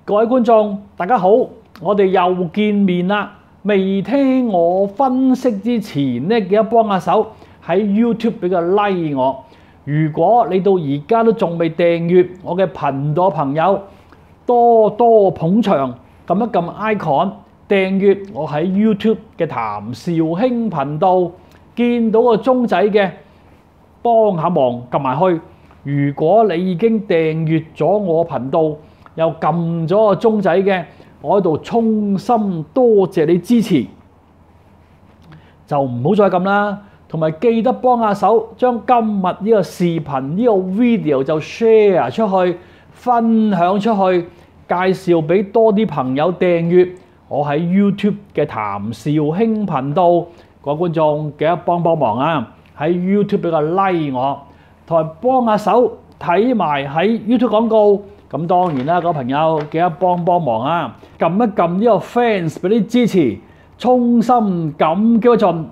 各位觀眾，大家好，我哋又見面啦。未聽我分析之前呢，記得幫下手喺 YouTube 俾個 like 我。如果你到而家都仲未訂閱我嘅頻道朋友，多多捧場，撳一撳 icon 訂閱我喺 YouTube 嘅譚紹興頻道。見到個鐘仔嘅，幫下忙撳埋去。如果你已經訂閱咗我頻道，又撳咗個鐘仔嘅，我喺度衷心多謝你支持，就唔好再撳啦。同埋記得幫下手，將今日呢個視頻呢個 video 就 share 出去，分享出去，介紹俾多啲朋友訂閱我喺 YouTube 嘅譚紹興頻道。各位觀眾記得幫忙啊！喺 YouTube 俾個 like 我，同埋幫下手睇埋喺 YouTube 廣告。咁當然啦，各位朋友記得幫忙啊！撳一撳呢個 fans 俾啲支持，衷心感激不盡。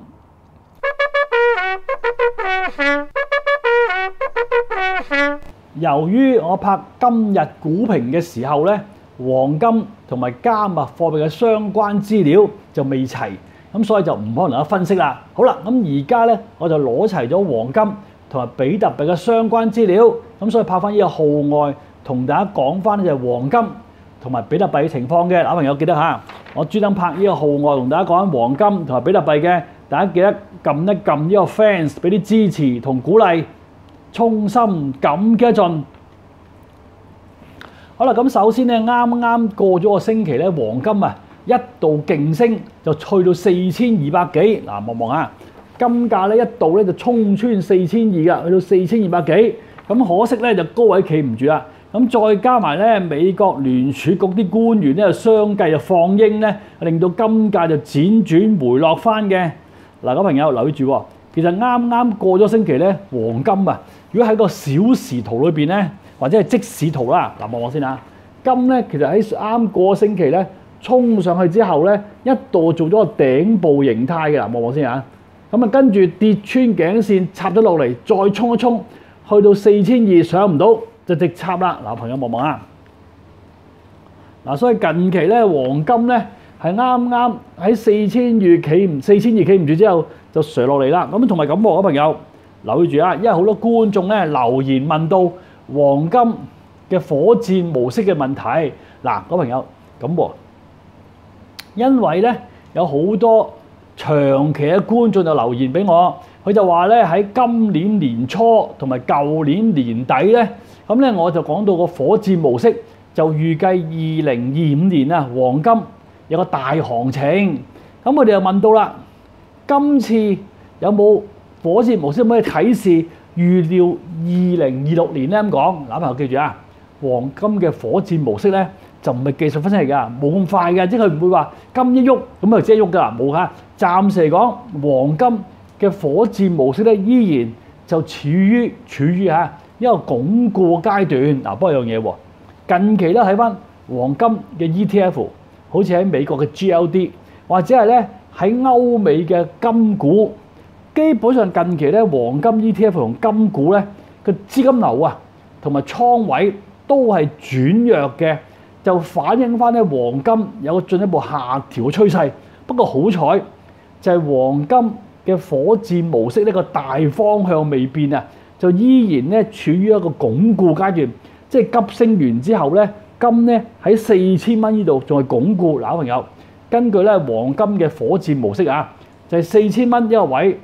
由於我拍今日股評嘅時候呢，黃金同埋加密貨幣嘅相關資料就未齊，咁所以就唔可能有分析啦。好啦，咁而家呢，我就攞齊咗黃金同埋比特幣嘅相關資料，咁所以拍翻呢個號外同大家講翻呢就係黃金同埋比特幣嘅情況嘅。嗱，朋友記得嚇，我專登拍呢個號外同大家講緊黃金同埋比特幣嘅，大家記得撳一撳呢個 fans 俾啲支持同鼓勵，衷心感激一盡。好啦，咁首先咧，啱啱過咗個星期咧，黃金啊一度勁升，就去到4200幾。嗱，望望啊，金價咧一度咧就衝穿4200噶，去到4200幾。咁可惜咧就高位企唔住啦。咁再加埋咧美國聯儲局啲官員咧相繼就放鷹咧，令到金價就輾轉回落翻嘅。嗱，各位朋友留意住喎，其實啱啱過咗星期咧，黃金啊，如果喺個小時圖裏邊咧，或者係即時圖啦，嗱，望望先啊。金咧其實喺啱過星期咧衝上去之後咧，一度做咗個頂部形態嘅，嗱，望望先啊。咁啊跟住跌穿頸線插咗落嚟，再衝一衝，去到4200上唔到就直插啦。嗱，朋友望望啊。嗱，所以近期咧黃金咧係啱啱喺4200企唔住之後就上落嚟啦。咁同埋咁喎，朋友留意住啊，因為好多觀眾咧留言問到黃金嘅火箭模式嘅問題。嗱，各位朋友咁喎，因為咧有好多長期嘅觀眾就留言俾我，佢就話咧喺今年年初同埋舊年年底咧，咁咧我就講到個火箭模式就預計2025年啊黃金有個大行情。咁佢哋又問到啦，今次有冇火箭模式有咩啟示？預料2026年咧咁講，嗱，朋友記住啊，黃金嘅火箭模式咧就唔係技術分析嚟㗎，冇咁快嘅，即係佢唔會話金一喐咁就即係喐㗎啦，冇㗎。暫時嚟講，黃金嘅火箭模式咧依然就處於嚇一個鞏固階段。嗱，不過有樣嘢喎，近期咧睇翻黃金嘅 ETF，好似喺美國嘅 GLD 或者係咧喺歐美嘅金股。基本上近期咧，黃金 ETF 同金股咧個資金流啊，同埋倉位都係轉弱嘅，就反映翻咧黃金有個進一步下調嘅趨勢。不過好彩就係黃金嘅火箭模式呢個大方向未變啊，就依然咧處於一個鞏固階段，即係急升完之後咧，金咧喺4000蚊呢度仲係鞏固。嗱，朋友根據咧黃金嘅火箭模式啊，就係4000蚊一個位。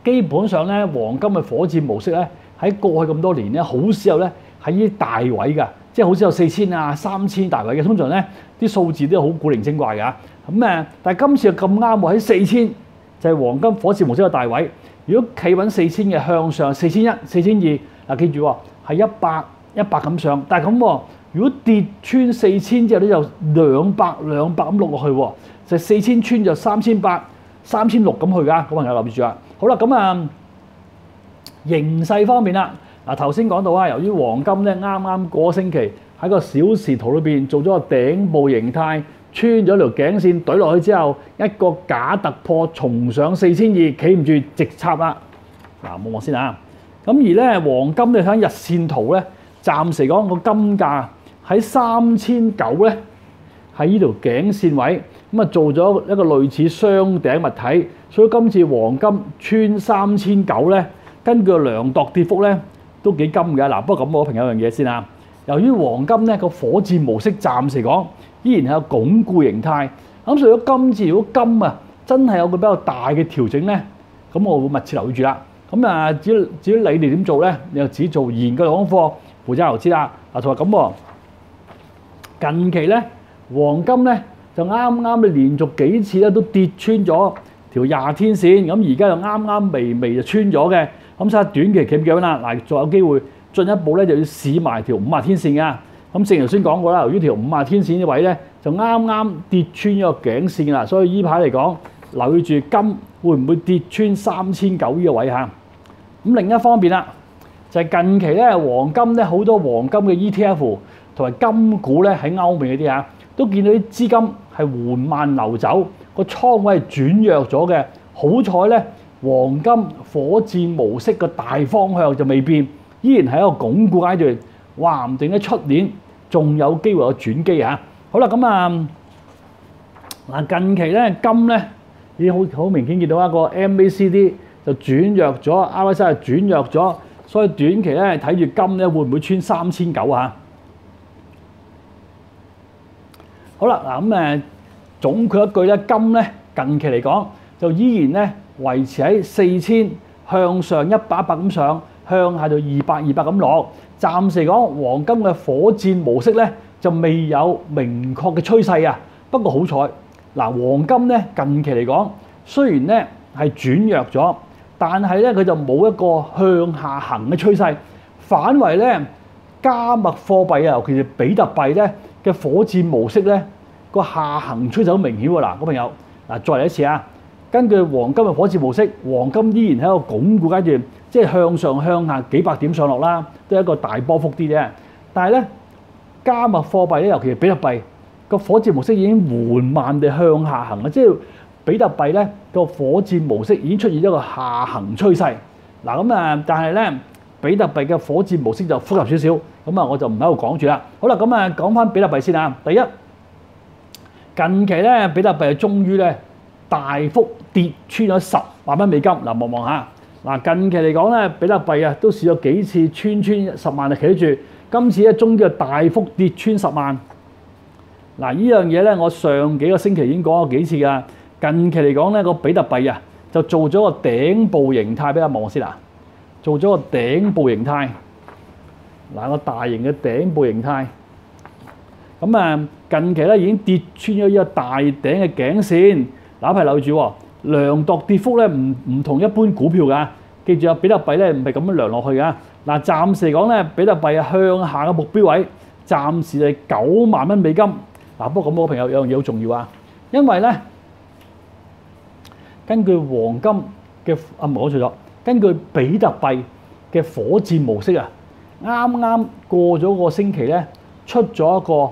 基本上咧，黃金嘅火箭模式咧，喺過去咁多年咧，好少有咧喺呢啲大位㗎，即係好少有4000啊、3000大位嘅。通常咧啲數字都係好古靈精怪㗎。咁但係今次又咁啱喎，喺4000就係黃金火箭模式嘅大位。如果企穩4000嘅向上，4100、4200，嗱，記住喎，係100咁上。但係咁喎，如果跌穿4000之後咧，就200咁落落去喎，就4000穿就3800、3600咁去㗎。咁朋友留意住啊！好啦，咁形勢方面啦，嗱，頭先講到啊，由於黃金咧啱啱過星期喺個小時圖裏邊做咗個頂部形態，穿咗條頸線懟落去之後，一個假突破重上4200，企唔住直插啦。嗱，望望先啊。咁而咧黃金你睇日線圖咧，暫時講個金價喺3900咧，喺呢條頸線位咁啊做咗一個類似雙頂物體，所以今次黃金穿3900咧，根據量度跌幅咧都幾金嘅嗱。不過咁我評有樣嘢先啊，由於黃金咧個火箭模式暫時講依然係有鞏固形態，咁所以今次如果金啊真係有個比較大嘅調整咧，咁我會密切留意住啦。咁啊，至於你哋點做咧，你就自己做研究功課，負責投資啦。嗱，同埋咁喎，近期咧黃金咧就啱啱連續幾次咧都跌穿咗條20天線，咁而家就啱啱微微就穿咗嘅。咁所以短期企唔企穩啦？嗱，仲有機會進一步咧就要試埋條50天線㗎。咁正如頭先講過啦，由於條50天線呢位咧就啱啱跌穿咗個頸線啦，所以依排嚟講留意住金會唔會跌穿3900呢個位嚇。咁另一方面啦，就係近期咧黃金咧好多黃金嘅 ETF 同埋金股咧喺歐美嗰啲嚇，都見到啲資金係緩慢流走，個倉位係轉弱咗嘅。好彩咧，黃金火箭模式個大方向就未變，依然係一個鞏固階段。話唔定咧出年仲有機會有轉機嚇。好啦，咁啊嗱，近期咧金咧已經好明顯見到一個 MACD 就轉弱咗 ，RSI 轉弱咗，所以短期咧睇住金咧會唔會穿3900啊？好啦，嗱咁總括一句咧，金咧近期嚟講就依然咧維持喺4000向上100咁上，向下就200咁落。暫時嚟講，黃金嘅火箭模式咧就未有明確嘅趨勢啊。不過好彩，嗱黃金咧近期嚟講，雖然咧係轉弱咗，但係咧佢就冇一個向下行嘅趨勢，反為咧加密貨幣啊，尤其是比特幣咧嘅火箭模式咧個下行趨勢好明顯喎。嗱，各位朋友，嗱再嚟一次啊！根據黃金嘅火箭模式，黃金依然喺一個鞏固階段，即係向上向下幾百點上落啦，都係一個大波幅啲啫。但係咧加密貨幣咧，尤其係比特幣個火箭模式已經緩慢地向下行啦，即係比特幣咧個火箭模式已經出現一個下行趨勢。嗱咁啊，但係咧比特幣嘅火箭模式就複雜少少，咁啊我就唔喺度講住啦。好啦，咁啊講翻比特幣先啊。第一，近期咧比特幣終於咧大幅跌穿咗10萬蚊美金。嗱，望望下，嗱近期嚟講咧比特幣啊都試咗幾次穿10萬就企得住，今次咧終於大幅跌穿10萬。嗱，呢樣嘢咧我上幾個星期已經講過幾次㗎。近期嚟講咧個比特幣啊就做咗個頂部形態，俾我望先啦。做咗個頂部形態，嗱個大型嘅頂部形態。咁啊近期咧已經跌穿咗呢個大頂嘅頸線。嗱，係留意住喎，量度跌幅咧唔同一般股票㗎。記住啊，比特幣咧唔係咁樣量落去㗎。嗱，暫時嚟講咧，比特幣向下嘅目標位暫時係9萬蚊美金。嗱，不過咁，我朋友有樣嘢好重要啊，因為咧根據黃金嘅唔係講錯咗，根據比特幣嘅火箭模式啊，啱啱過咗個星期咧，出咗一個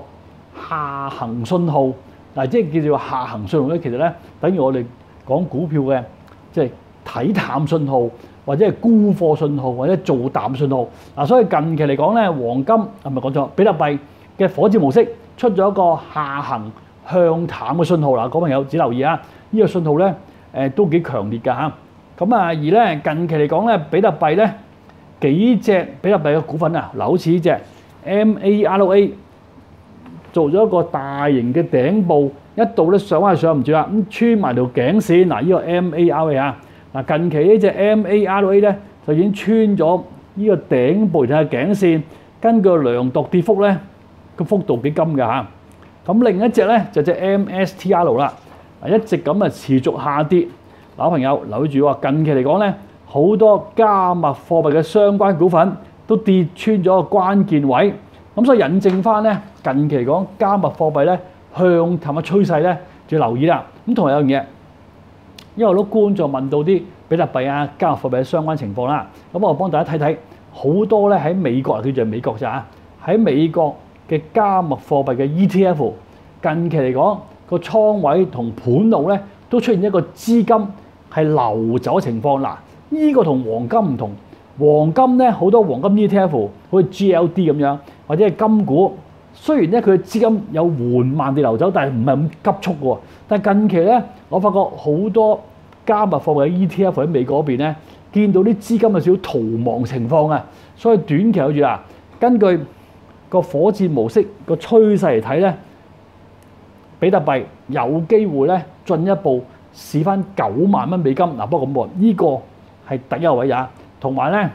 下行信號。嗱，即係叫做下行信號咧，其實咧等於我哋講股票嘅，即係睇淡信號，或者係沽貨信號，或者做淡信號。嗱，所以近期嚟講咧，黃金係咪講錯？比特幣嘅火箭模式出咗一個下行向淡嘅信號。嗱，各位朋友只留意啊，呢個信號咧都幾強烈㗎嚇。咁啊，而咧近期嚟講咧，比特幣咧幾隻比特幣嘅股份啊，嗱好似呢隻 MARA。做咗一個大型嘅頂部，一度咧上係上唔住啦，咁穿埋條頸線。嗱，呢個 MARA 啊，嗱近期呢隻 MARA 咧就已經穿咗呢個頂部嘅頸線，根據量度跌幅咧個幅度幾金㗎嚇。咁另一隻咧就隻 MSTR 啦，一直咁啊持續下跌。嗱，朋友留意住喎，近期嚟講咧好多加密貨幣嘅相關股份都跌穿咗個關鍵位。咁所以引證翻咧，近期嚟講加密貨幣咧向淡嘅趨勢咧，就要留意啦。咁同埋有樣嘢，因為好多觀眾問到啲比特幣啊、加密貨幣嘅相關情況啦，咁我幫大家睇睇，好多咧喺美國，叫做美國咋，喺美國嘅加密貨幣嘅 ETF，近期嚟講個倉位同盤路咧都出現一個資金係流走嘅情況。嗱，呢個同黃金唔同。黃金咧好多黃金 ETF，好似 GLD 咁樣，或者係金股雖然咧佢嘅資金有緩慢地流走，但係唔係咁急速喎。但係近期咧，我發覺好多加密貨幣 ETF 喺美國嗰邊咧，見到啲資金有少少逃亡情況啊，所以短期有住啊。根據個火箭模式個趨勢嚟睇咧，比特幣有機會咧進一步試翻9萬蚊美金。嗱，不過咁喎，呢個係第一個位呀。同埋咧，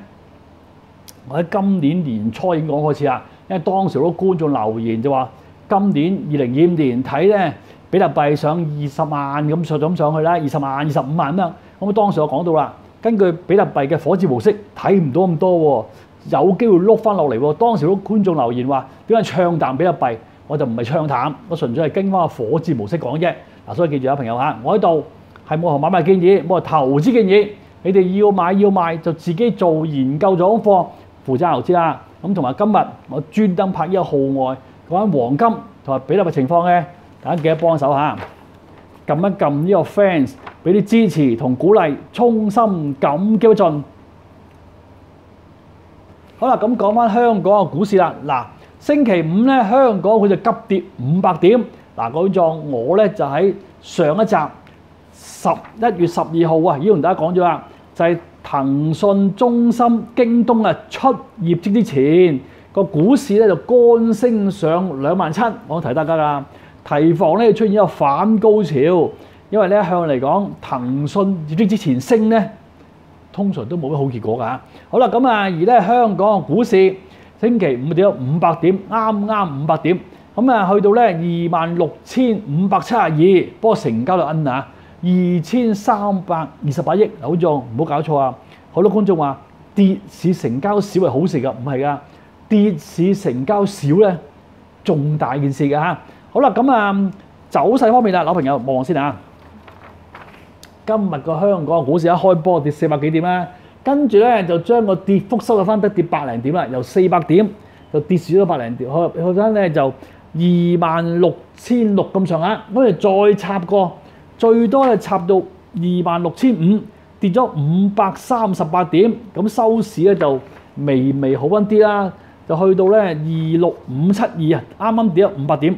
我喺今年年初已經講開始啦，因為當時好多觀眾留言就話，今年2025年睇咧比特幣上20萬咁上去啦，20萬、25萬咁樣。咁當時我講到啦，根據比特幣嘅火箭模式睇唔到咁多喎，有機會碌翻落嚟喎。當時好多觀眾留言話點解唱淡比特幣？我就唔係唱淡，我純粹係跟翻個火箭模式講啫。嗱，所以記住啊，朋友嚇，我喺度係冇買賣建議，冇投資建議。你哋要買要賣就自己做研究做功課，負責投資啦。咁同埋今日我專登拍呢個號外講緊黃金同埋比特幣情況嘅，大家記得幫手嚇，撳一撳呢個 fans， 俾啲支持同鼓勵，衷心感激不盡。好啦，咁講翻香港嘅股市啦。嗱，星期五咧，香港佢就急跌500點。嗱，嗰種我咧就喺上一集11月12號啊，已經同大家講咗啦，就係騰訊、中芯、京東啊出業績之前，個股市咧就乾升上27000。我提大家㗎，提防咧出現一個反高潮，因為咧向嚟講，騰訊業績之前升咧，通常都冇乜好結果㗎。好啦，咁啊，而咧香港嘅股市星期五跌咗500點，啱500點，咁啊去到咧26572，不過成交就奀啊，2328億。好似唔好搞錯啊！好多觀眾話跌市成交少係好事㗎，唔係㗎，跌市成交少咧重大件事㗎嚇。好啦，咁啊走勢方面啦，老朋友望先啊。今日個香港股市一開波跌400幾點啦，跟住咧就將個跌幅收咗翻得跌百零點啦，由400點就跌少咗百零點，去翻咧就26600咁上下，跟住再插過，最多係插到26500，跌咗538點，咁收市咧就微微好翻啲啦，就去到咧26572啊，啱啱跌咗500點。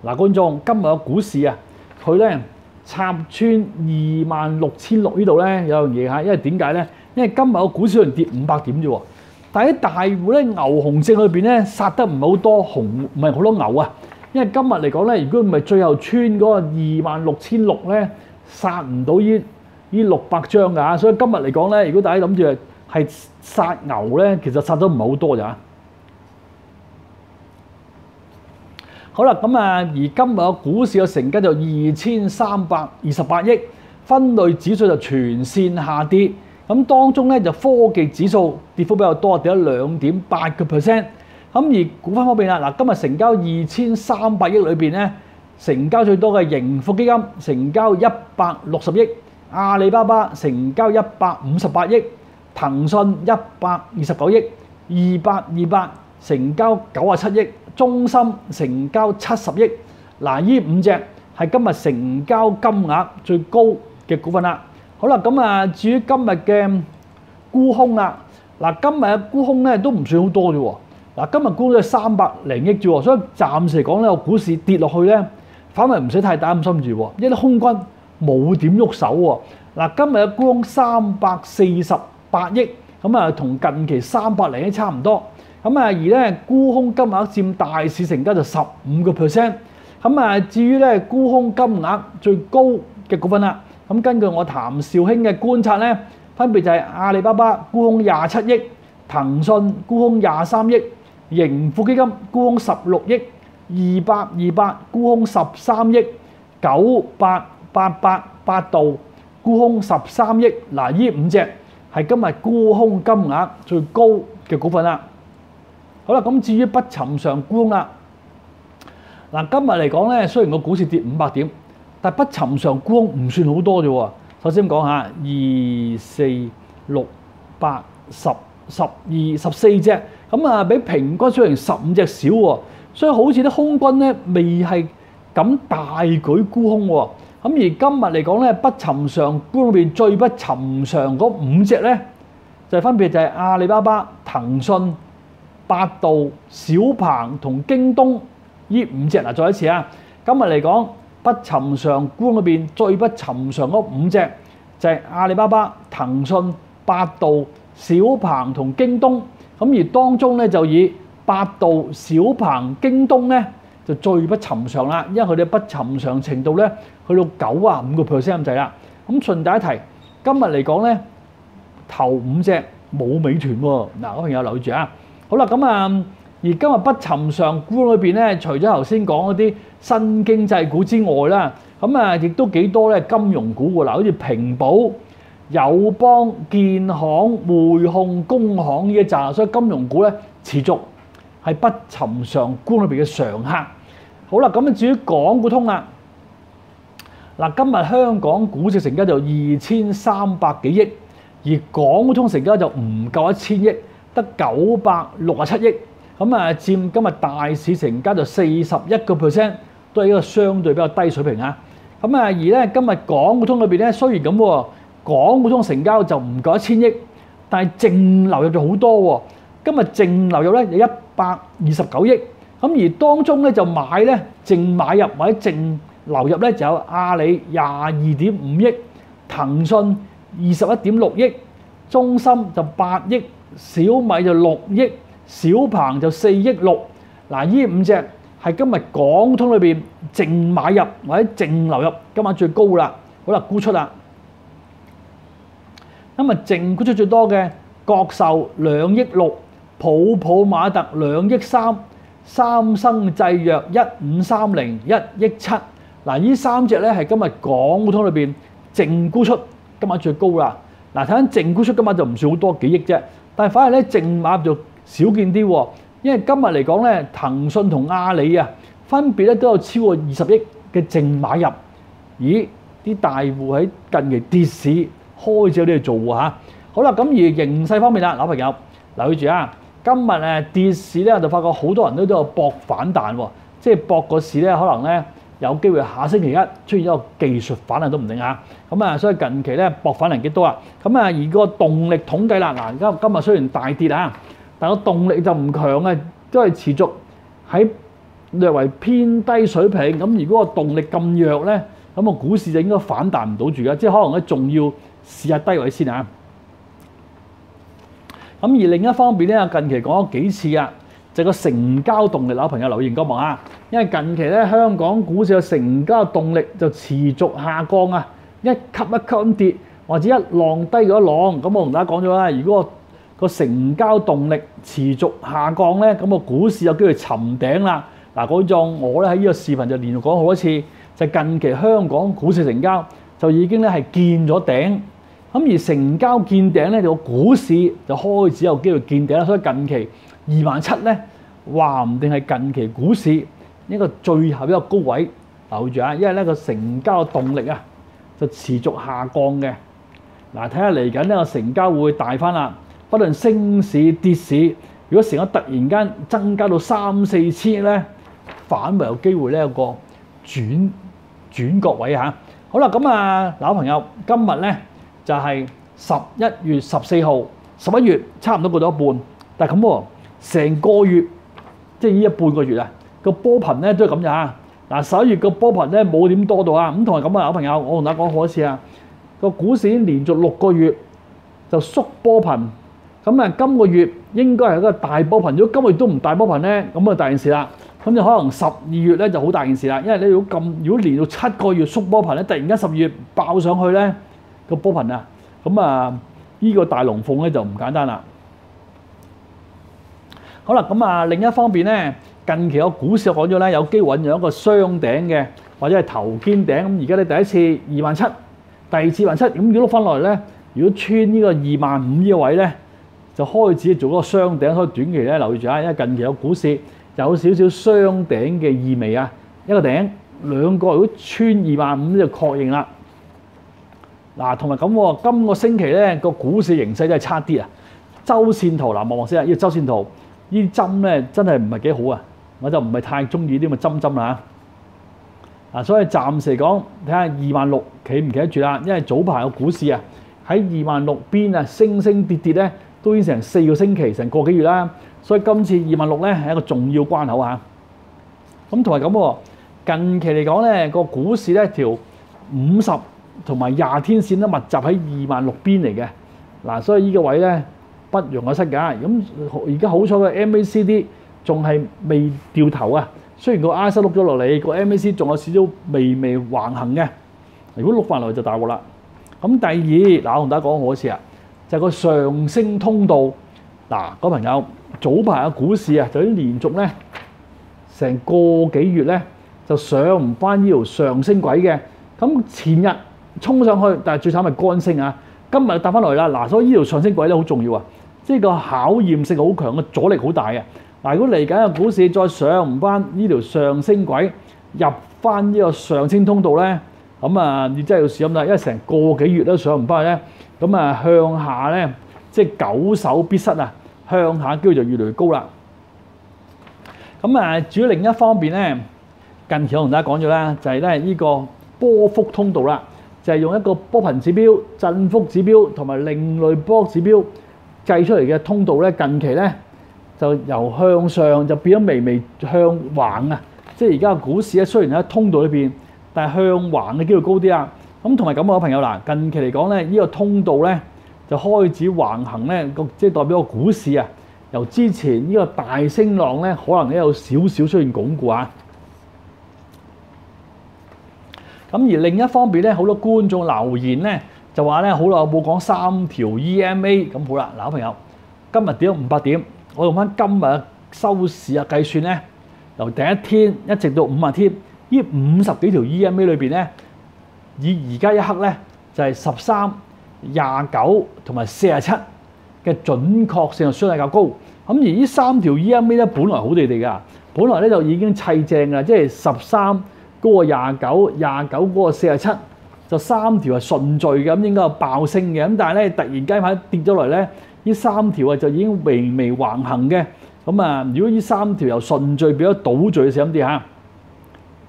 嗱，觀眾，今日嘅股市啊，佢咧插穿26000呢度咧有樣嘢嚇，因為點解咧？因為今日個股市可能跌500點啫喎，但係喺大戶咧牛熊證裏邊咧殺得唔係好多熊，唔係好多牛啊。因為今日嚟講咧，如果唔係最後穿嗰個26006咧，殺唔到呢600張㗎，所以今日嚟講咧，如果大家諗住係殺牛咧，其實殺咗唔係好多咋。好啦，咁啊，而今日嘅股市嘅成交就2328億，分類指數就全線下跌。咁當中咧就科技指數跌幅比較多，跌咗2.8%。咁而股份方面啦，嗱，今日成交2300億裏邊咧，成交最多嘅盈富基金成交160億，阿里巴巴成交158億，騰訊129億，2828成交97億。中芯成交70億，嗱，呢5隻係今日成交金額最高嘅股份啦。好啦，咁啊，至於今日嘅沽空啦，嗱，今日嘅沽空咧都唔算好多啫喎。嗱，今日沽空都係300零億啫喎，所以暫時嚟講咧，個股市跌落去咧，反而唔使太擔心住喎，因為空軍冇點喐手喎。嗱，今日嘅沽空348億，咁啊，同近期300零億差唔多。咁啊，而咧沽空金額佔大市成交就15%。咁啊，至於咧沽空金額最高嘅股份啦，咁根據我譚紹興嘅觀察咧，分別就係阿里巴巴沽空27億，騰訊沽空23億，盈富基金沽空16億，2828沽空13億，9888百度沽空13億。嗱，呢5隻係今日沽空金額最高嘅股份啦。好啦，咁至於不尋常沽空啦，嗱，今日嚟講咧，雖然個股市跌500點，但不尋常沽空唔算好多啫喎。首先講下2、4、6、8、10、12、14隻，咁啊比平均水平15隻少喎，所以好似啲空軍咧未係咁大舉沽空喎。咁而今日嚟講咧，不尋常沽空裏邊最不尋常嗰5隻咧，就分別就係阿里巴巴、騰訊、百度、小鵬同京東呢5隻嗱，再一次啊，今日嚟講不尋常股裏邊最不尋常嗰5隻就係阿里巴巴、騰訊、百度、小鵬同京東。咁而當中咧就以百度、小鵬、京東咧就最不尋常啦，因為佢哋不尋常程度咧去到95%咁滯啦。咁順帶一提，今日嚟講咧頭5隻冇美團喎，嗱，我朋友留意住啊。好啦，咁啊，而今日不尋常股裏邊咧，除咗頭先講嗰啲新經濟股之外啦，咁啊亦都幾多咧金融股喎，嗱，好似平保、友邦、建行、匯控、工行呢一紮，所以金融股咧持續係不尋常股裏邊嘅常客。好啦，咁啊至於港股通啦，嗱，今日香港股市成交就2300幾億，而港股通成交就唔夠1000億，得967億，咁啊佔今日大市成交就41%，都係一個相對比較低水平啊。咁啊而咧今日港股通裏邊咧雖然咁喎，港股通成交就唔夠1000億，但係淨流入就好多喎。今日淨流入咧有129億，咁而當中咧就買咧淨買入或者淨流入咧就有阿里22.5億，騰訊21.6億，中芯就8億，小米就6億，小鵬就4億6。嗱，呢5隻係今日港股通裏邊淨買入或者淨流入今晚最高啦。好啦，沽出啦。今日淨沽出最多嘅國壽2億6，普普馬特2億3，三生製藥1530 1億7。嗱，呢3隻咧係今日港股通裏邊淨沽出今晚最高啦。嗱，睇緊淨沽出今晚就唔算好多幾億啫，但係反而咧淨買入就少見啲喎。因為今日嚟講咧，騰訊同阿里啊，分別咧都有超過20億嘅淨買入。咦？啲大戶喺近期跌市開始有啲嘢做喎嚇。好啦，咁而形勢方面啦，老朋友留意住啊，今日跌市咧，我就發覺好多人都有搏反彈喎，即係搏個市咧可能咧有機會下星期一出現一個技術反彈都唔定嚇。咁啊，所以近期咧搏反彈幾多啊？咁啊，而個動力統計啦，嗱，今日雖然大跌啊，但個動力就唔強啊，都係持續喺略為偏低水平。咁如果個動力咁弱咧，咁個股市就應該反彈唔到住嘅，即係可能咧仲要試下低位先啊。咁而另一方面咧，近期講咗幾次啊，就個成交動力，老朋友留意嗰望啊，因為近期咧香港股市嘅成交動力就持續下降啊，一級一級咁跌，或者一浪低咗一浪。咁我同大家講咗啦，如果個成交動力持續下降咧，咁個股市有機會沉頂啦。嗱，嗰種我咧喺呢個視頻就連續講好多次，就近期香港股市成交就已經咧係見咗頂。咁而成交見頂咧，就個股市就開始有機會見頂啦。所以近期27000咧，話唔定係近期股市一個最後一個高位。留住啊，因為咧個成交動力啊就持續下降嘅。嗱，睇下嚟緊呢個成交會大翻啦。不論升市跌市，如果成交突然間增加到3-4千億咧，反為有機會咧有個轉角位嚇。好啦，咁啊，老朋友，今日咧就係11月14號，11月差唔多過咗一半，但係咁喎，成個月即係呢一半個月啊，個波頻咧都係咁咋。嗱，11月個波頻咧冇點多到啊，咁同埋咁啊，老朋友，我同大家講好多次啊，個股市已經連續6個月就縮波頻，咁啊今個月應該係一個大波頻，如果今個月都唔大波頻咧，咁啊大件事啦，咁就可能12月咧就好大件事啦，因為你如果連到7個月縮波頻咧，突然間12月爆上去咧個波頻啊，咁啊呢個大龍鳳咧就唔簡單啦。好啦，咁啊另一方面咧，近期個股市我講咗咧，有機會揾咗一個雙頂嘅，或者係頭肩頂。咁而家咧第一次27000，第二次27000，咁如果碌翻落嚟咧，如果穿呢個25000呢個位咧，就開始做嗰個雙頂。所以短期咧留意住啊，因為近期個股市有少少雙頂嘅意味啊，一個頂兩個，如果穿25000就確認啦。嗱，同埋咁喎，今個星期咧個股市形勢真係差啲啊。周線圖嗱，望先啊，呢個周線圖。呢啲針咧真係唔係幾好啊！我就唔係太中意啲咁嘅針啦嚇。所以暫時嚟講，睇下26000企唔企得住啦。因為早排個股市啊喺26000邊啊升升跌跌咧，都已經成4個星期，成個幾月啦。所以今次26,000咧係一個重要關口嚇。咁同埋咁喎，近期嚟講咧個股市咧條50同埋20天線都密集喺26,000邊嚟嘅。嗱，所以呢個位咧不容有失㗎。咁而家好彩嘅 MACD 仲係未掉頭啊。雖然個 RSI 碌咗落嚟，個 MACD 仲有少少微橫行嘅。如果碌翻落去就大鑊啦。咁第二，嗱我同大家講好多次啊，就係個上升通道。嗱，各位朋友，早排嘅股市啊，就已經連續咧成個幾月咧就上唔翻呢條上升軌嘅。咁前日衝上去，但係最慘係乾升啊。今日搭翻落嚟啦。嗱，所以呢條上升軌咧好重要啊，即係個考驗性好強嘅，阻力好大嘅。嗱，如果嚟緊嘅股市再上唔翻呢條上升軌，入翻呢個上升通道咧，咁啊，你真係要小心啦，因為成個幾月都上唔翻去咧，咁啊向下咧，即係久守必失啊，向下機會就越嚟越高啦。咁啊，至於另一方面咧，近期我同大家講咗啦，就係咧呢個波幅通道啦，就係用一個波頻指標、振幅指標同埋另類波指標計出嚟嘅通道咧，近期咧就由向上就變咗微向橫啊！即係而家嘅股市咧，雖然喺通道裏邊，但係向橫嘅機會高啲啊！咁同埋咁嘅朋友嗱，近期嚟講咧，呢個通道咧就開始橫行咧，即係代表個股市啊，由之前呢個大升浪咧，可能咧有少少出現鞏固啊！咁而另一方面咧，好多觀眾留言咧就話咧，好耐冇講3條 EMA， 咁好啦，嗱朋友，今日跌咗500點。我用翻今日收市啊計算咧，由第一天一直到50天，呢50幾條 EMA 裏邊咧，以而家一刻咧就係13、29同埋47嘅準確性就相對較高。咁而呢3條 EMA 咧，本來好地地㗎，本來咧就已經砌正㗎，即係13嗰個29、29嗰個47，就3條係順序嘅，咁應該有爆升嘅。咁但係咧突然間喺跌咗落嚟咧。呢3條啊就已經微橫行嘅，咁啊如果呢3條由順序變咗倒序，小心啲嚇。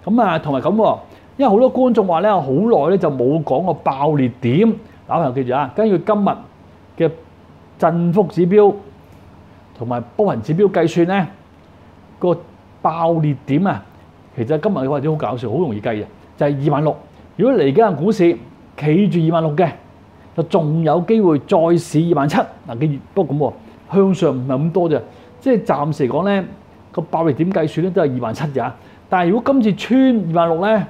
咁啊同埋咁喎，因為好多觀眾話咧，好耐咧就冇講過爆裂點。嗱，朋友記住啊，根據今日嘅振幅指標同埋波頻指標計算咧，個爆裂點啊，其實今日嘅話都好搞笑，好容易計嘅，就係26,000。如果嚟緊嘅股市企住26,000嘅，就仲有機會再試27,000。嗱，記住，不過咁喎，向上唔係咁多啫，即係暫時嚟講咧，個爆裂點計算咧都係27,000咋。但係如果今次穿26,000咧，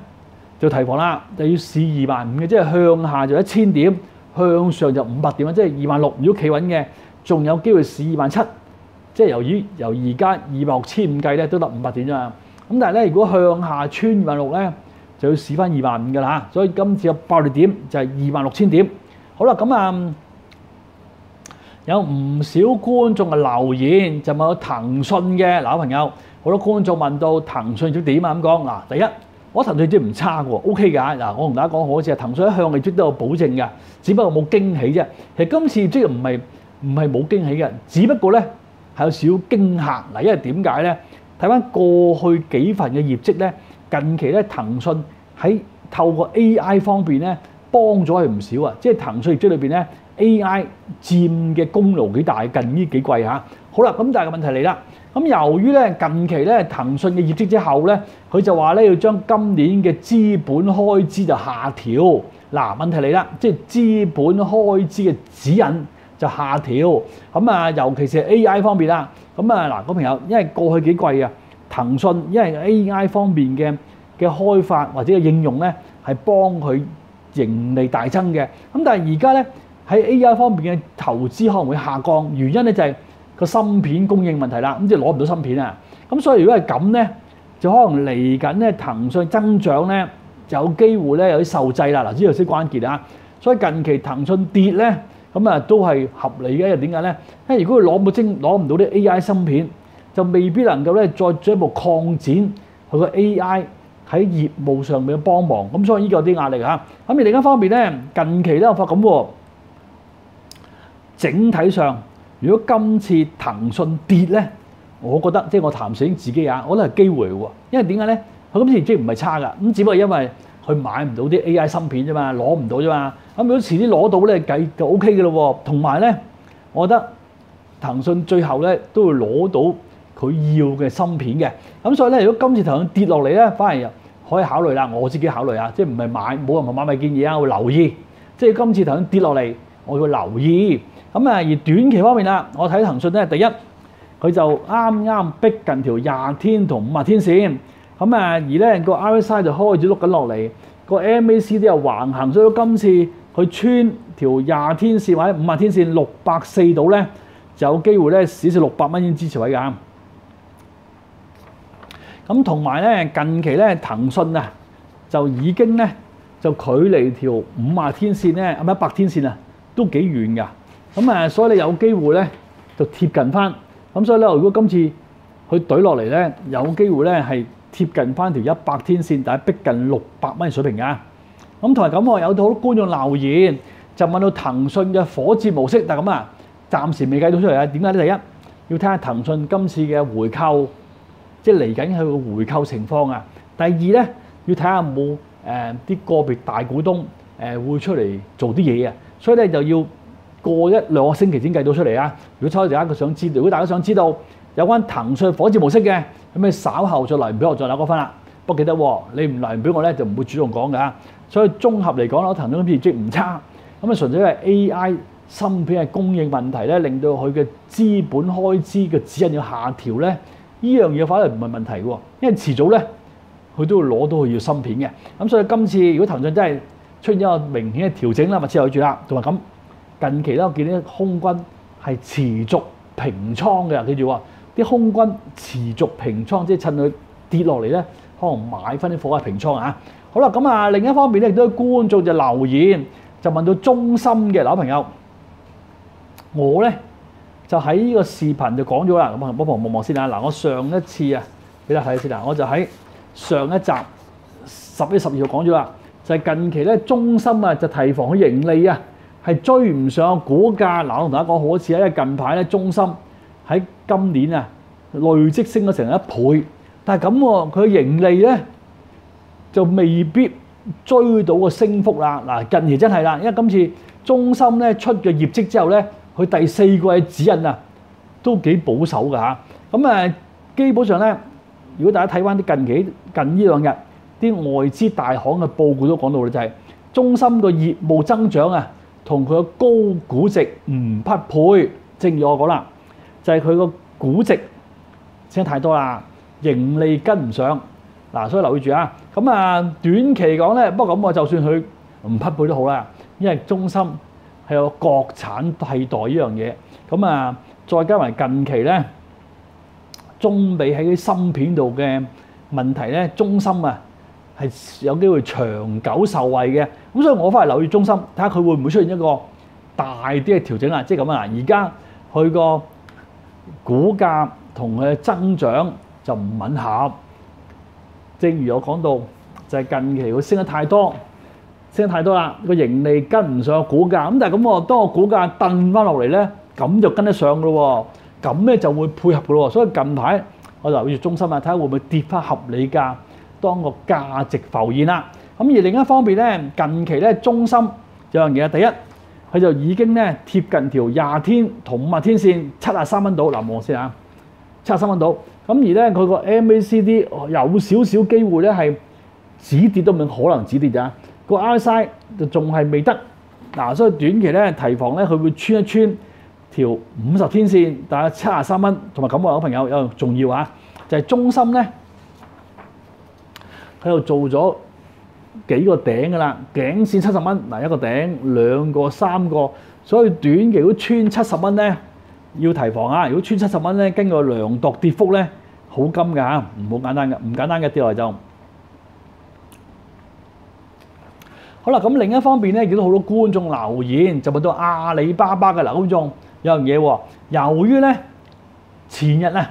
就提防啦，就要試25,000嘅，即係向下就1000點，向上就500點啦，即係26,000。如果企穩嘅，仲有機會試27,000，即係由而家26,500計咧，都得500點啫嘛。咁但係咧，如果向下穿26,000咧，就要試翻25,000㗎啦。所以今次嘅爆裂點就係26,000點。好啦，咁啊有唔少觀眾嘅留言就問到騰訊嘅嗱，朋友好多觀眾問到騰訊業績點啊咁講嗱，第一我騰訊業績唔差喎 ，OK 㗎嗱，我同大家講好似係騰訊一向業績都有保證㗎，只不過冇驚喜啫。其實今次業績唔係冇驚喜嘅，只不過咧係有少少驚嚇嗱，因為點解咧？睇翻過去幾份嘅業績咧，近期咧騰訊喺透過 AI 方面咧。幫咗佢唔少啊！即係騰訊業績裏邊咧 ，AI 佔嘅功勞幾大，近呢幾季嚇。好啦，咁但係個問題嚟啦。咁由於咧近期咧騰訊嘅業績之後咧，佢就話咧要將今年嘅資本開支就下調。嗱，問題嚟啦，即係資本開支嘅指引就下調。咁啊，尤其是係 AI 方面啦。咁啊嗱，各位朋友，因為過去幾季啊，騰訊因為 AI 方面嘅開發或者嘅應用咧，係幫佢盈利大增嘅，咁但係而家咧喺 AI 方面嘅投資可能會下降，原因咧就係個芯片供應問題啦，咁即係攞唔到芯片啊，咁所以如果係咁咧，就可能嚟緊咧騰訊增長咧就有機會咧有啲受制啦，嗱呢個先關鍵啊，所以近期騰訊跌咧，咁啊都係合理嘅，因為點解咧？因為如果佢攞唔到啲 AI 芯片，就未必能夠咧再進一步擴展佢個 AI。喺業務上面嘅幫忙，咁所以呢個有啲壓力嚇。咁而另一方面咧，近期咧我發覺咁喎，整體上如果今次騰訊跌咧，我覺得即係我談醒自己啊，我覺得係機會喎。因為點解咧？佢今次業績唔係差㗎，咁只不過因為佢買唔到啲 AI 芯片啫嘛，攞唔到啫嘛。咁如果遲啲攞到咧，計就 OK 嘅咯喎。同埋咧，我覺得騰訊最後咧都會攞到佢要嘅芯片嘅。咁所以咧，如果今次騰訊跌落嚟咧，反而可以考慮啦。我自己考慮啊，即係唔係買冇任何買賣建議啊，我會留意。即係今次騰訊跌落嚟，我會留意。咁啊，而短期方面啦，我睇騰訊咧，第一佢就啱啱逼近條20天同50天線。咁啊，而咧個 RSI 就開始碌緊落嚟，個 MACD 又橫行，所以今次佢穿條20天線或者50天線640度咧，就有機會咧試試600蚊嘅支持位㗎。咁同埋咧，近期咧騰訊啊就已經咧就距離條50天線咧100天線啊都幾遠㗎。咁啊，所以你有機會咧就貼近翻。咁所以咧，如果今次佢懟落嚟咧，有機會咧係貼近翻條100天線，但係逼近600蚊水平㗎。咁同埋咁，我有好多觀眾留言就問到騰訊嘅火箭模式，但係咁啊，暫時未計到出嚟啊。點解咧？第一要睇下騰訊今次嘅回購，即係嚟緊佢個回購情況啊。第二咧要睇下有冇啲個別大股東會出嚟做啲嘢啊。所以咧就要過1-2個星期先計到出嚟啊。如果大家想知道，如果大家想知道有關騰訊火箭模式嘅，咁你稍後再留言俾我，再攞個分啦。不過記得你唔留言俾我咧，就唔會主動講㗎。所以綜合嚟講啦，騰訊業績唔差，咁啊純粹係 AI 芯片嘅供應問題咧，令到佢嘅資本開支嘅指引要下調咧，呢樣嘢反而唔係問題喎，因為遲早咧佢都會攞到佢要芯片嘅。咁所以今次如果騰訊真係出現一個明顯嘅調整啦，密切留意住啦。同埋咁近期咧，我見啲空軍係持續平倉嘅，記住喎，啲空軍持續平倉，即係趁佢跌落嚟咧，可能買翻啲貨係平倉啊。好啦，咁啊另一方面咧，亦都有觀眾就留言就問到中芯嘅朋友，我咧就喺呢個視頻就講咗啦。咁啊，幫忙望望先啊。嗱，我上一次啊，俾大家睇先啊，我就喺上一集10月12號講咗啦，就係近期咧中芯啊就提防佢盈利啊係追唔上股價。嗱，我同大家講好似因為近排咧中芯喺今年啊累積升咗成1倍，但係咁喎，佢盈利咧就未必追到個升幅啦。嗱，近期真係啦，因為今次中芯咧出嘅業績之後咧，佢第4季嘅指引啊都幾保守㗎嚇。咁基本上咧，如果大家睇翻啲近呢2日啲外資大行嘅報告都講到啦，就係中芯個業務增長啊同佢個高估值唔匹配。正如我講啦，就係佢個估值升得太多啦，盈利跟唔上。嗱，所以留意住啊。咁短期講咧，不過咁我就算佢唔匹配都好啦，因為中芯係有國產替代呢樣嘢。咁再加埋近期咧，中美喺啲芯片度嘅問題咧，中芯啊係有機會長久受惠嘅。咁所以我翻嚟留意中芯，睇下佢會唔會出現一個大啲嘅調整啦。即係咁啊，而家佢個股價同佢嘅增長就唔吻合。正如我講到，就係近期佢升得太多啦，個盈利跟唔上股價。咁但係咁喎，當個股價掟翻落嚟咧，咁就跟得上嘅咯喎，咁咧就會配合嘅咯喎。所以近排我就留意住中芯啊，睇下會唔會跌翻合理價，當個價值浮現啦。咁而另一方面咧，近期咧中芯有樣嘢，第一佢就已經咧貼近條20天同50天線73蚊度。嗱，望先啊，73蚊度。咁而咧佢個 MACD 有少少機會咧係止跌都唔可能止跌咋，個 RSI 就仲係未得。嗱，所以短期咧提防咧佢會穿一穿條50天線，大概73蚊。同埋咁我有朋友有樣重要啊，就係中芯咧佢又做咗幾個頂㗎啦，頸線70蚊，嗱一個頂兩個三個，所以短期如果穿70蚊咧要提防啊！如果穿70蚊咧，根據量度跌幅咧好金㗎嚇，唔好簡單嘅，唔簡單嘅跌落嚟就好啦。咁另一方面咧，見到好多觀眾留言就問到阿里巴巴嘅。嗱，觀眾有樣嘢喎，由於咧前日啊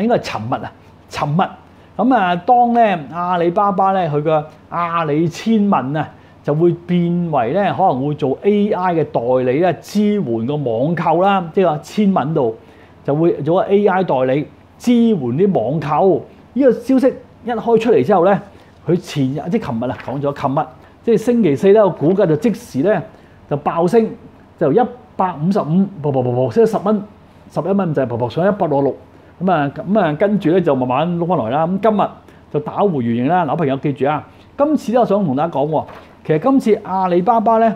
應該係尋日咁當咧阿里巴巴咧佢嘅阿里千問啊就會變為咧可能會做 AI 嘅代理咧，支援個網購啦，即係話千問度就會做個 AI 代理支援啲網購。呢個消息一開出嚟之後咧，佢前日即係琴日啊講咗，琴日即係星期四咧個股價就即時咧就爆升，就155，升咗10蚊， 11蚊就係撲撲上166，跟住咧就慢慢碌翻來啦。咁今日就打回原形啦。嗱，朋友記住啊，今次咧我想同大家講喎，其實今次阿里巴巴咧，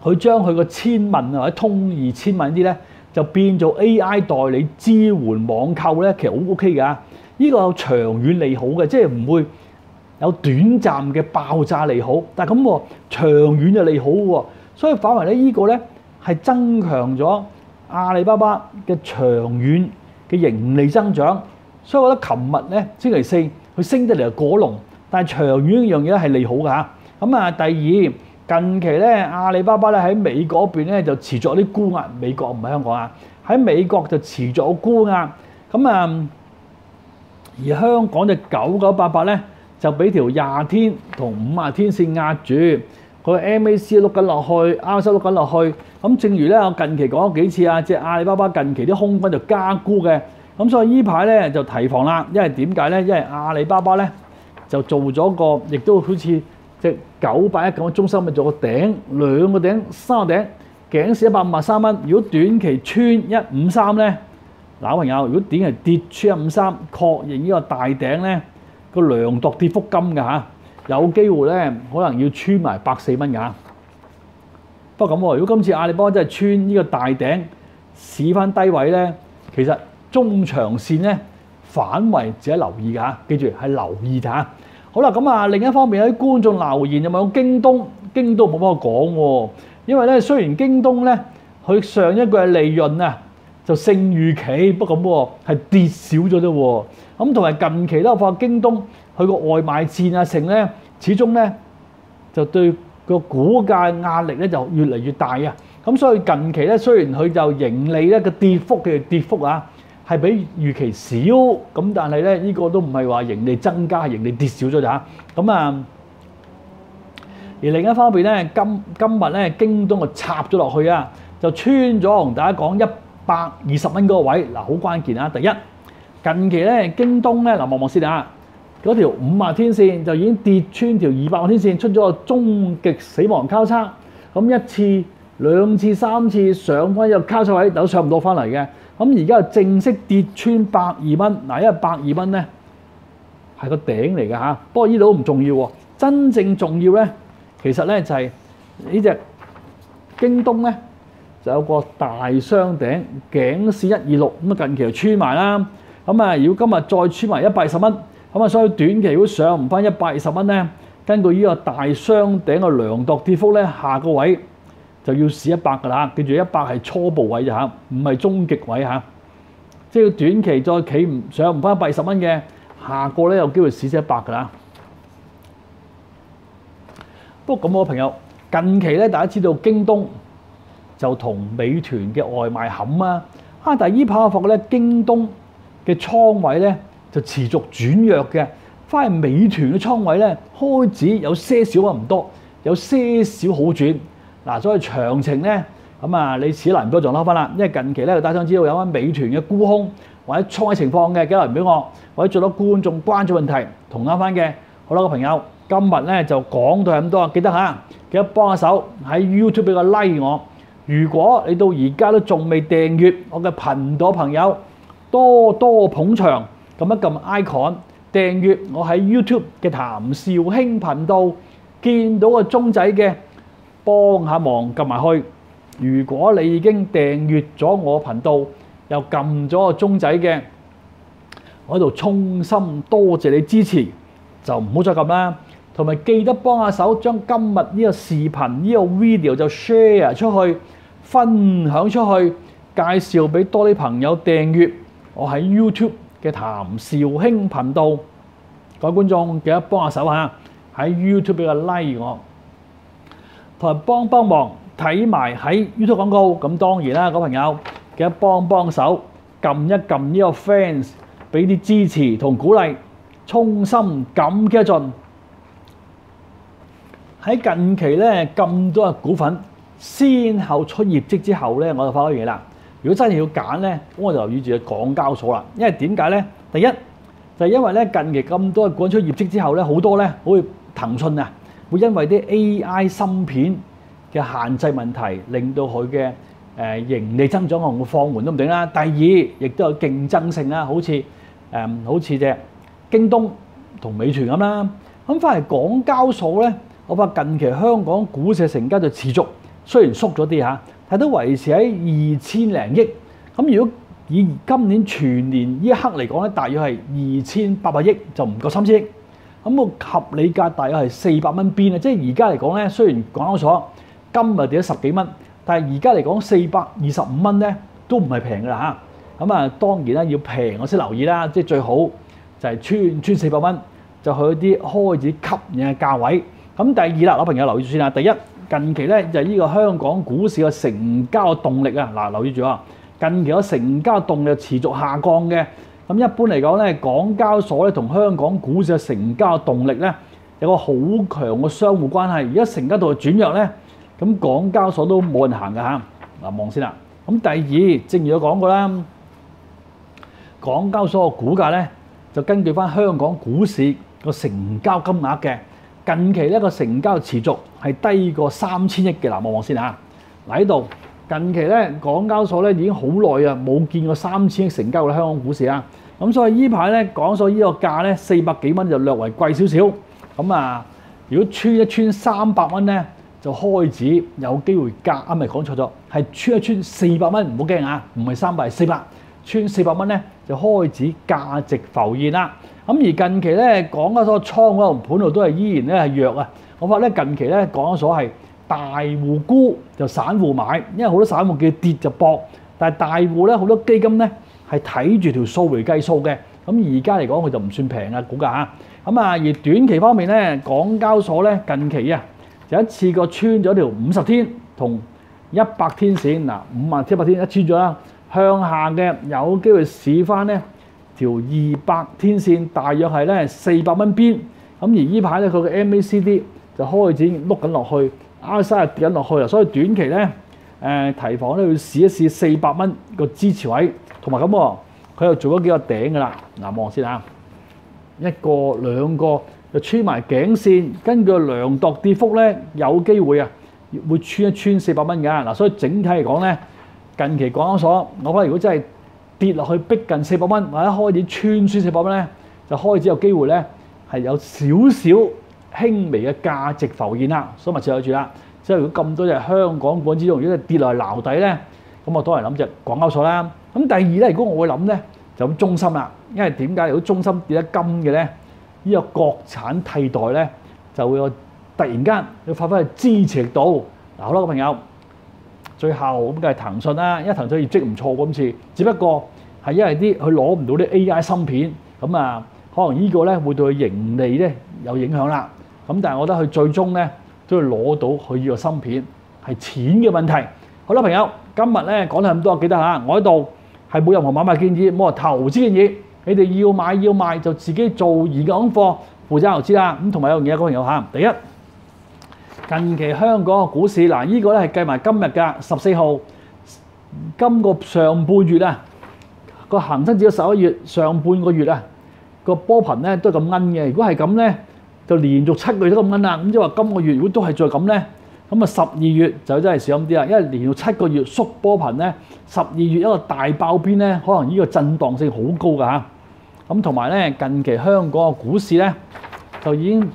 佢將佢個千問或者通2000問啲咧，就變做 AI 代理支援網購咧，其實好 OK 㗎。呢個有長遠利好嘅，即係唔會有短暫嘅爆炸利好，但係咁喎，長遠就利好喎。所以反為咧，呢個咧係增強咗阿里巴巴嘅長遠嘅盈利增長。所以我覺得琴日咧星期四佢升得嚟就過龍，但係長遠呢樣嘢咧係利好㗎嚇。第二，近期咧阿里巴巴咧喺美國嗰邊咧就持續有啲沽壓，美國唔係香港啊，喺美國就持續有沽壓。而香港隻9988咧就俾條20天同50天線壓住，個 MAC 碌緊落去 ，RSI 碌緊落去。咁正如咧我近期講咗幾次啊，隻阿里巴巴近期啲空軍就加沽嘅，咁所以依排咧就提防啦。因為點解咧？因為阿里巴巴咧就做咗個，亦都好似隻981咁嘅中心咪做個頂，兩個頂，三個頂，頸線153蚊。如果短期穿153咧，嗱朋友，如果短期跌穿153，確認呢個大頂咧個量度跌幅金㗎嚇，有機會咧可能要穿埋104蚊㗎。不過咁喎，如果今次阿里巴巴真係穿呢個大頂，試翻低位咧，其實中長線咧反為自己留意㗎嚇，記住係留意㗎。好啦，另一方面有啲觀眾留言有冇京東？京東冇乜我講喎，因為咧雖然京東咧佢上一個嘅利潤啊就勝預期，不過咁喎係跌少咗啫喎。咁同埋近期咧，我發覺京東佢個外賣戰啊成咧，始終咧就對個股價壓力咧就越嚟越大啊。咁所以近期咧雖然佢就盈利咧個跌幅嘅跌幅啊係比預期少，咁但係咧呢個都唔係話盈利增加，係盈利跌少咗咋。而另一方面咧，今日咧京東就插咗落去啊，就穿咗同大家講120蚊嗰個位。嗱，好關鍵啊！第一，近期咧京東咧望先啊，嗰條50天線就已經跌穿條200天線，出咗個終極死亡交叉。咁一次、兩次、三次上翻一個交叉位都上唔到翻嚟嘅。咁而家就正式跌穿120蚊。嗱，因為120蚊咧係個頂嚟㗎嚇。不過呢度都唔重要喎，真正重要咧其實咧就係呢隻京東咧就有個大雙頂頸線126，咁近期就穿埋啦。如果今日再穿埋120蚊，所以短期如果上唔翻120蚊咧，根據呢個大雙頂嘅量度跌幅咧，下個位就要試100㗎啦。記住100係初步位咋嚇，唔係終極位嚇。即係短期再企上唔翻120蚊嘅，下個咧有機會試100㗎啦。不過咁我朋友近期咧，大家知道京東就同美團嘅外賣冚啊，但係依排我發覺咧，京東嘅倉位咧就持續轉弱嘅，反而美團嘅倉位咧開始有些少唔多，有些少好轉。嗱，所以詳情咧你此難不再撈翻啦，因為近期咧大家想知道有關美團嘅沽空或者倉位情況嘅，記得留言俾我，或者做到觀眾關注問題同啱翻嘅。好啦，個朋友。今日咧就講到係咁多，記得幫下手喺 YouTube 俾個 like 我。如果你到而家都仲未訂閱我嘅頻道，朋友多多捧場，撳一撳 icon 訂閱我喺 YouTube 嘅譚紹興頻道，見到個鐘仔嘅幫下忙撳埋去。如果你已經訂閱咗我頻道，又撳咗個鐘仔嘅，我喺度衷心多謝你支持，就唔好再撳啦。同埋記得幫下手，將今日呢個視頻呢個 video 就 share 出去，分享出去，介紹俾多啲朋友訂閱我喺 YouTube 嘅譚紹興頻道。各位觀眾記得幫下手嚇，喺 YouTube 俾個 like 我，同埋幫忙睇埋喺 YouTube 廣告。咁當然啦，各位朋友記得幫手撳一撳呢個 fans，俾啲支持同鼓勵，衷心感激一盡。喺近期咧咁多嘅股份先後出業績之後咧，我就發覺嘢啦。如果真係要揀咧，咁我就留意住港交所啦。因為點解咧？第一就係因為咧近期咁多嘅股份出業績之後咧，好多咧好似騰訊啊，會因為啲 AI 芯片嘅限制問題，令到佢嘅盈利增長可能會放緩都唔定啦。第二，亦都有競爭性啦，好似隻京東同美團咁啦。咁翻嚟港交所咧，我發近期香港股市嘅成交就持續，雖然縮咗啲嚇，但都維持喺2000零億。咁如果以今年全年呢一刻嚟講咧，大約係2800億，就唔夠30億。咁個合理價大約係400蚊邊啊！即係而家嚟講咧，雖然港交所今日跌咗10幾蚊，但係而家嚟講425蚊咧都唔係平㗎啦嚇。咁啊當然啦，要平我先留意啦，即係最好就係穿400蚊，就去啲開始吸引嘅價位。咁第二啦，老朋友留意住先啦。第一，近期咧就係呢個香港股市嘅成交動力啊，嗱留意住啊，近期嘅成交動力持續下降嘅。咁一般嚟講咧，港交所咧同香港股市嘅成交動力咧有個好強嘅相互關係。而家成交度轉弱咧，咁港交所都冇人行㗎嚇。嗱望先啦。咁第二，正如我講過啦，港交所嘅股價咧就根據翻香港股市個成交金額嘅，近期咧個成交持續係低過3000億嘅。嗱望先嚇。嗱喺度。近期咧，港交所咧已經好耐啊，冇見過3000億成交嘅香港股市啊。咁所以依排咧，港交所呢個價咧400幾蚊就略為貴少少。咁啊，如果穿300蚊咧，就開始有機會咪講錯咗，係穿400蚊，唔好驚啊，唔係300係400，穿400蚊咧就開始價值浮現啦。咁而近期咧，港交所倉嗰度盤度都係依然咧係弱啊。我發咧近期咧，港交所係大戶沽就散戶買，因為好多散戶叫跌就搏，但係大戶咧好多基金咧係睇住條數嚟計數嘅。咁而家嚟講佢就唔算平啊股價嚇。咁啊而短期方面咧，港交所咧近期啊就一次過穿咗條50天同100天線嗱，50天100天一穿咗啦，向下嘅有機會試翻咧條200天線，大約係咧400蚊邊。咁而依排咧佢嘅 MACD 就開始碌緊落去。RSI 跌緊落去啊，所以短期咧提防咧要試一試400蚊個支持位，同埋咁喎，佢又做咗幾個頂㗎啦。嗱望先啊，一個兩個就穿埋頸線，根據量度跌幅咧有機會啊會穿400蚊㗎。嗱，所以整體嚟講咧，近期港交所我覺得如果真係跌落去逼近400蚊，或者開始穿400蚊咧，就開始有機會咧係有少少輕微嘅價值浮現啦，所以密切留意住啦。即係如果咁多隻香港股之中，如果跌落嚟撈底咧，咁我當然諗隻港交所啦。咁第二咧，如果我會諗咧，就咁中芯啦。因為點解？如果中芯跌得金嘅咧，呢個國產替代咧就會有突然間要發揮支持力度。嗱，好啦，朋友，最後咁梗係騰訊啦，因為騰訊業績唔錯今次，只不過係因為佢攞唔到啲 AI 芯片，咁啊可能呢個咧會對佢盈利咧有影響啦。咁但係我覺得佢最終咧都要攞到佢呢個芯片，係錢嘅問題。好啦，朋友，今日咧講到咁多，記得嚇，我喺度係冇任何買賣建議，冇話投資建議。你哋要買要賣就自己做研究功課，負責投資啦。咁同埋有樣嘢，各位朋友嚇，第一，近期香港嘅股市嗱，呢個咧係計埋今日嘅14號，今個上半月啊，個恆生指數11月上半個月啊，個波頻咧都係咁奀嘅。如果係咁咧，就連續7個月都咁奀啦。咁即係話今個月如果都係再咁咧，咁啊12月就真係小心啲啦。因為連續7個月縮波頻咧，12月一個大爆邊咧，可能呢個震盪性好高㗎嚇。咁同埋咧，近期香港嘅股市咧就已經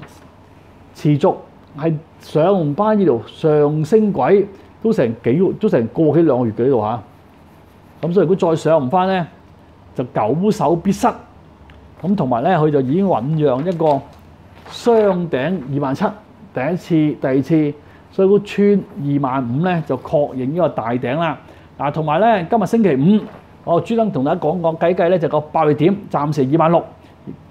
持續係上唔翻呢條上升軌，都成個幾兩個月嘅呢度嚇。咁所以如果再上唔翻咧，就久守必失。咁同埋咧，佢就已經醖釀一個雙頂27000，第一次、第二次，所以如果穿25000咧，就確認呢個大頂啦。嗱，同埋咧，今日星期五，我專登同大家講計咧，就個爆裂點暫時26000，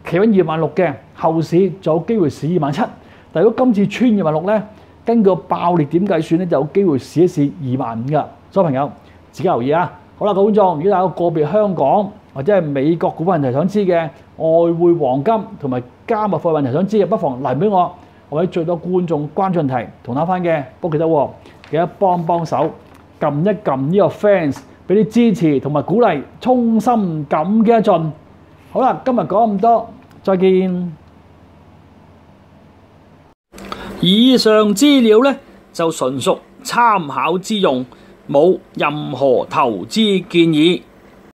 企穩26000嘅後市就有機會試27000。但如果今次穿26000咧，根據爆裂點計算咧，就有機會試一試25000㗎。所以朋友自己留意啊！好啦，各位觀眾，如果大家有個別香港或者係美國股份問題想知嘅，外匯、黃金同埋加密貨幣問題想知嘅，不妨嚟俾我，或者最多觀眾關注問題同打翻嘅，不過記得幫手撳一撳呢個 fans， 俾啲支持同埋鼓勵，衷心感激一盡。好啦，今日講咁多，再見。以上資料呢就純屬參考之用，冇任何投資建議。